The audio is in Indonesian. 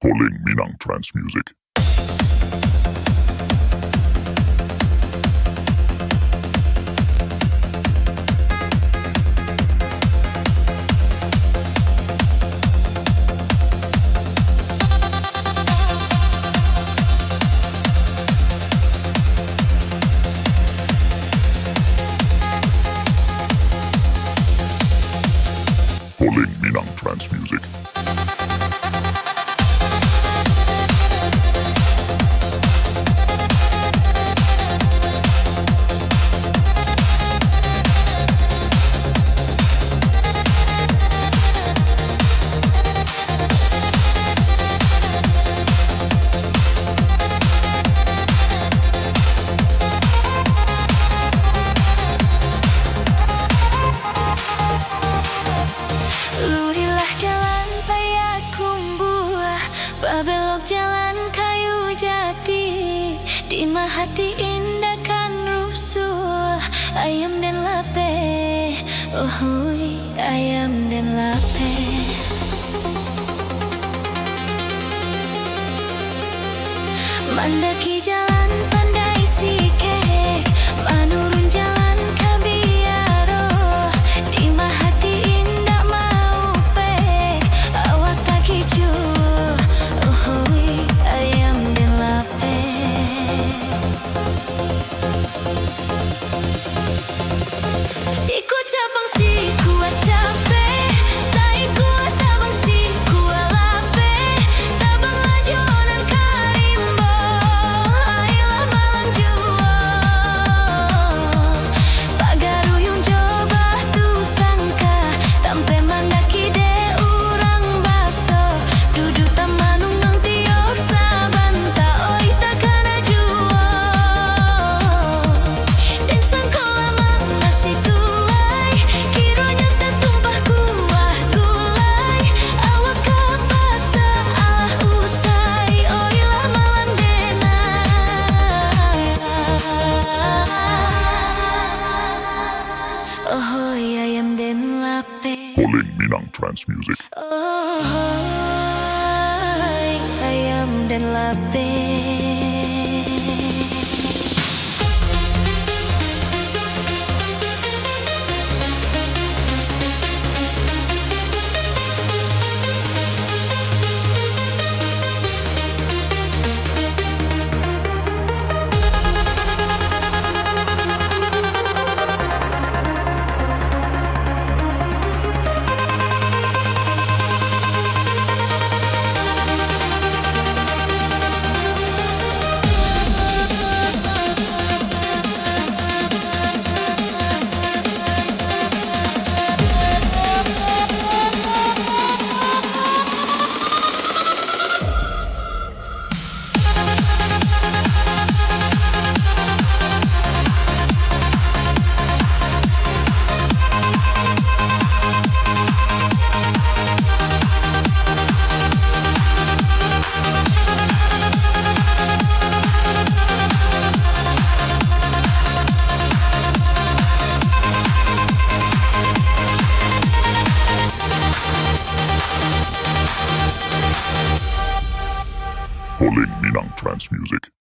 Calling Minang Trance Music. Calling Minang Trance Music. Belok jalan kayu jati, di hati indah kan rusuh. Ayam dan lapeh, oh hui, ayam dan lapeh. Mandaki jalan pandai sikek, manurun jalan kabiaro, di hati indah mau pek, awak tak kicu. Ayam dan lapeh, siku cabang siku capek, saiku tabang siku lapeh, tabang lajonan karimbo, ailah malang juo, pagaruyung coba tu sangka, tampe mandaki de urang baso, duduk tamanung nang tiok sabanta, oi takana juo, dan sangkola mang nasi tulai, kironya tertumpah kuah gulai, awak kapasa ah usai, oi lah malang denai, oh hoi ayam dan lapeh. Calling Minang Trance Music. Oh, ayam dan lapeh. Calling Minang Trance Music.